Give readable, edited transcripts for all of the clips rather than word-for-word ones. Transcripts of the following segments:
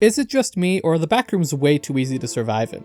Is it just me, or are the backrooms way too easy to survive in?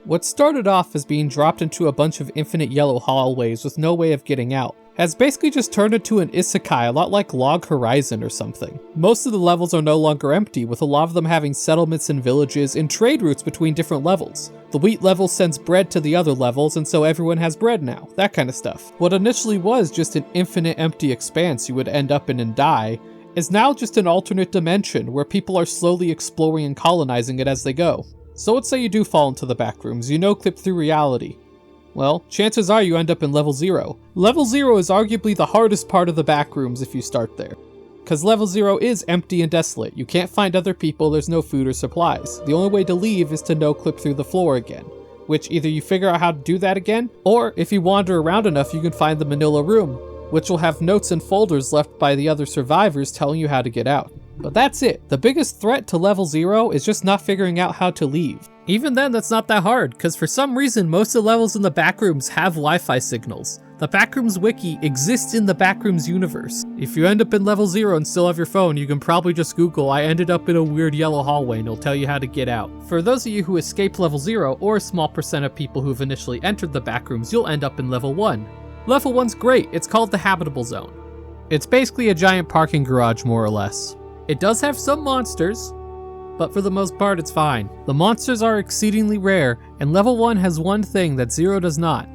What started off as being dropped into a bunch of infinite yellow hallways with no way of getting out, has basically just turned into an isekai a lot like Log Horizon or something. Most of the levels are no longer empty, with a lot of them having settlements and villages and trade routes between different levels. The wheat level sends bread to the other levels, and so everyone has bread now, that kind of stuff. What initially was just an infinite empty expanse you would end up in and die, is now just an alternate dimension where people are slowly exploring and colonizing it as they go. So let's say you do fall into the backrooms, you no-clip through reality. Well, chances are you end up in level 0. Level 0 is arguably the hardest part of the backrooms if you start there. Cause level 0 is empty and desolate, you can't find other people, there's no food or supplies. The only way to leave is to no-clip through the floor again. Which either you figure out how to do that again, or if you wander around enough you can find the Manila room, which will have notes and folders left by the other survivors telling you how to get out. But that's it. The biggest threat to level 0 is just not figuring out how to leave. Even then, that's not that hard, because for some reason most of the levels in the backrooms have Wi-Fi signals. The Backrooms wiki exists in the Backrooms universe. If you end up in level 0 and still have your phone, you can probably just Google, "I ended up in a weird yellow hallway," and it'll tell you how to get out. For those of you who escape level 0, or a small percent of people who've initially entered the backrooms, you'll end up in level 1. Level 1's great, it's called the habitable zone. It's basically a giant parking garage, more or less. It does have some monsters, but for the most part it's fine. The monsters are exceedingly rare, and level 1 has one thing that 0 does not.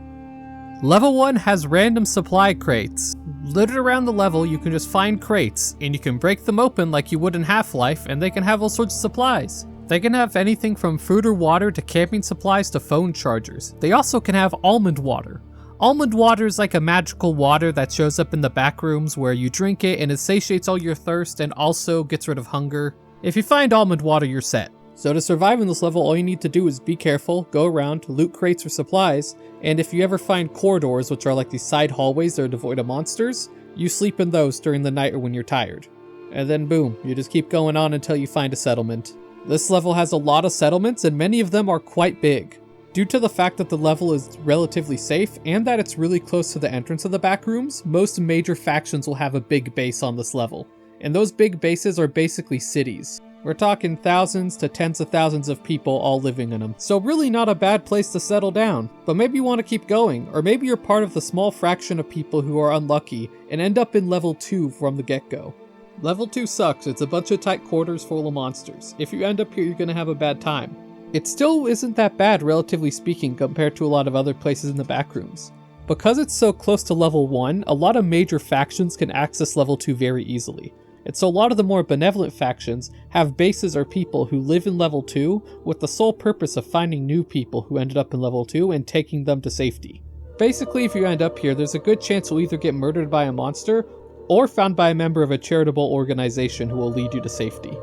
Level 1 has random supply crates. Littered around the level, you can just find crates, and you can break them open like you would in Half-Life, and they can have all sorts of supplies. They can have anything from food or water to camping supplies to phone chargers. They also can have almond water. Almond water is like a magical water that shows up in the backrooms where you drink it and it satiates all your thirst and also gets rid of hunger. If you find almond water, you're set. So to survive in this level, all you need to do is be careful, go around, loot crates for supplies, and if you ever find corridors, which are like these side hallways that are devoid of monsters, you sleep in those during the night or when you're tired. And then boom, you just keep going on until you find a settlement. This level has a lot of settlements and many of them are quite big. Due to the fact that the level is relatively safe and that it's really close to the entrance of the backrooms, most major factions will have a big base on this level. And those big bases are basically cities. We're talking thousands to tens of thousands of people all living in them. So really not a bad place to settle down. But maybe you want to keep going, or maybe you're part of the small fraction of people who are unlucky and end up in level 2 from the get-go. Level 2 sucks, it's a bunch of tight quarters full of monsters. If you end up here, you're gonna have a bad time. It still isn't that bad, relatively speaking, compared to a lot of other places in the backrooms. Because it's so close to level 1, a lot of major factions can access level 2 very easily. And so a lot of the more benevolent factions have bases or people who live in level 2 with the sole purpose of finding new people who ended up in level 2 and taking them to safety. Basically, if you end up here, there's a good chance you'll either get murdered by a monster or found by a member of a charitable organization who will lead you to safety.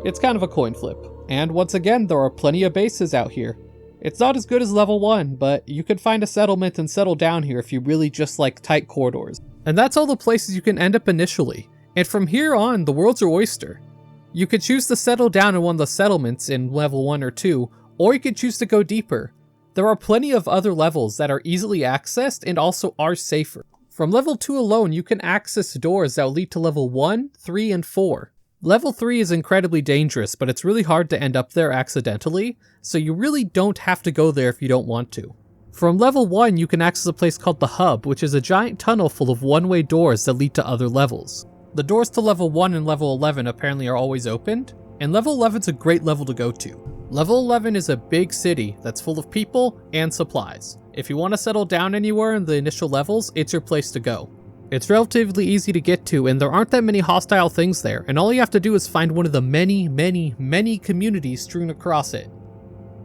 It's kind of a coin flip. And once again, there are plenty of bases out here. It's not as good as level 1, but you could find a settlement and settle down here if you really just like tight corridors. And that's all the places you can end up initially. And from here on, the world's your oyster. You could choose to settle down in one of the settlements in level 1 or 2, or you could choose to go deeper. There are plenty of other levels that are easily accessed and also are safer. From level 2 alone, you can access doors that will lead to level 1, 3, and 4. Level 3 is incredibly dangerous, but it's really hard to end up there accidentally, so you really don't have to go there if you don't want to. From level 1, you can access a place called the Hub, which is a giant tunnel full of one-way doors that lead to other levels. The doors to level 1 and level 11 apparently are always opened, and level 11 is a great level to go to. Level 11 is a big city that's full of people and supplies. If you want to settle down anywhere in the initial levels, it's your place to go. It's relatively easy to get to, and there aren't that many hostile things there, and all you have to do is find one of the many communities strewn across it.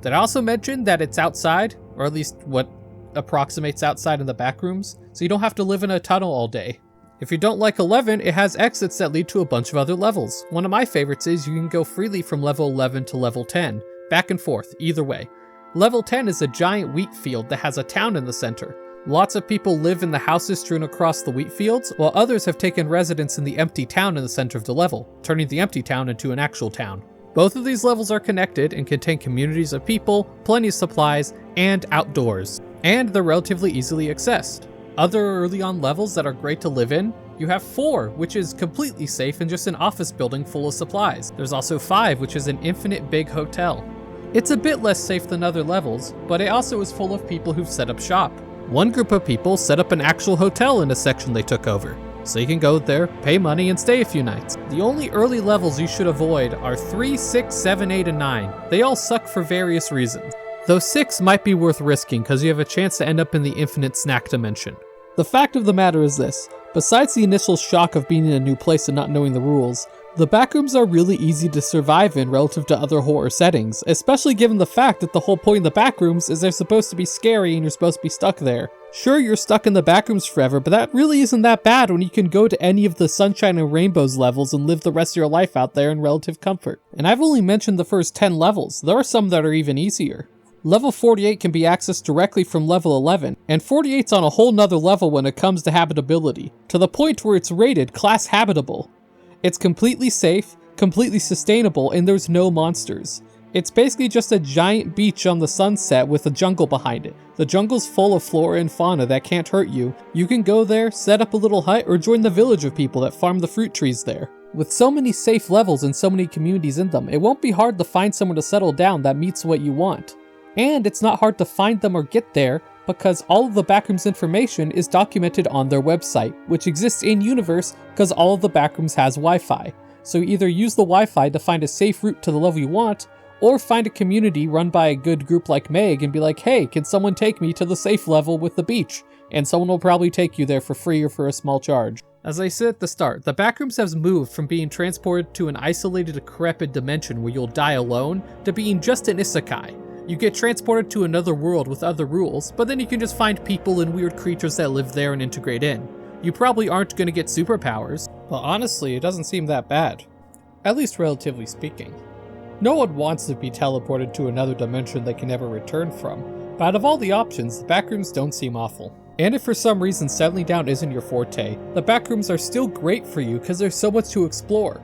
Did I also mention that it's outside, or at least what approximates outside in the backrooms, so you don't have to live in a tunnel all day. If you don't like 11, it has exits that lead to a bunch of other levels. One of my favorites is you can go freely from level 11 to level 10, back and forth, either way. Level 10 is a giant wheat field that has a town in the center. Lots of people live in the houses strewn across the wheat fields, while others have taken residence in the empty town in the center of the level, turning the empty town into an actual town. Both of these levels are connected and contain communities of people, plenty of supplies, and outdoors. And they're relatively easily accessed. Other early on levels that are great to live in You have 4, which is completely safe and just an office building full of supplies. There's also 5, which is an infinite big hotel. It's a bit less safe than other levels, but it also is full of people who've set up shop. One group of people set up an actual hotel in a section they took over, so you can go there, pay money, and stay a few nights. The only early levels you should avoid are 3, 6, 7, 8, and 9. They all suck for various reasons. Though 6 might be worth risking because you have a chance to end up in the infinite snack dimension. The fact of the matter is this: besides the initial shock of being in a new place and not knowing the rules, the backrooms are really easy to survive in relative to other horror settings, especially given the fact that the whole point of the backrooms is they're supposed to be scary and you're supposed to be stuck there. Sure, you're stuck in the backrooms forever, but that really isn't that bad when you can go to any of the Sunshine and Rainbows levels and live the rest of your life out there in relative comfort. And I've only mentioned the first 10 levels, there are some that are even easier. Level 48 can be accessed directly from level 11, and 48's on a whole nother level when it comes to habitability, to the point where it's rated class habitable. It's completely safe, completely sustainable, and there's no monsters. It's basically just a giant beach on the sunset with a jungle behind it. The jungle's full of flora and fauna that can't hurt you. You can go there, set up a little hut, or join the village of people that farm the fruit trees there. With so many safe levels and so many communities in them, it won't be hard to find somewhere to settle down that meets what you want. And it's not hard to find them or get there, because all of the Backrooms information is documented on their website, which exists in-universe because all of the Backrooms has Wi-Fi. So either use the Wi-Fi to find a safe route to the level you want, or find a community run by a good group like Meg and be like, hey, can someone take me to the safe level with the beach? And someone will probably take you there for free or for a small charge. As I said at the start, the Backrooms has moved from being transported to an isolated, decrepit dimension where you'll die alone, to being just an isekai. You get transported to another world with other rules, but then you can just find people and weird creatures that live there and integrate in. You probably aren't going to get superpowers, but honestly, it doesn't seem that bad. At least relatively speaking. No one wants to be teleported to another dimension they can never return from, but out of all the options, the Backrooms don't seem awful. And if for some reason settling down isn't your forte, the Backrooms are still great for you because there's so much to explore.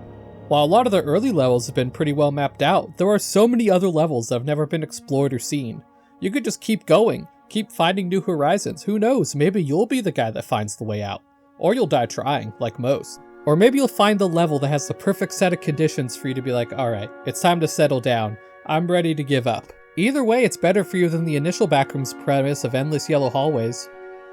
While a lot of the early levels have been pretty well mapped out, there are so many other levels that have never been explored or seen. You could just keep going, keep finding new horizons. Who knows, maybe you'll be the guy that finds the way out. Or you'll die trying, like most. Or maybe you'll find the level that has the perfect set of conditions for you to be like, alright, it's time to settle down. I'm ready to give up. Either way, it's better for you than the initial Backrooms premise of endless yellow hallways.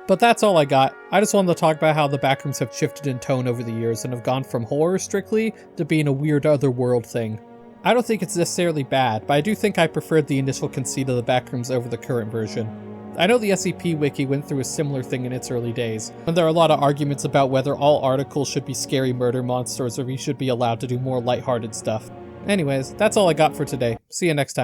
But that's all I got. I just wanted to talk about how the Backrooms have shifted in tone over the years and have gone from horror strictly to being a weird otherworld thing. I don't think it's necessarily bad, but I do think I preferred the initial conceit of the Backrooms over the current version. I know the SCP Wiki went through a similar thing in its early days, and there are a lot of arguments about whether all articles should be scary murder monsters or we should be allowed to do more lighthearted stuff. Anyways, that's all I got for today. See you next time.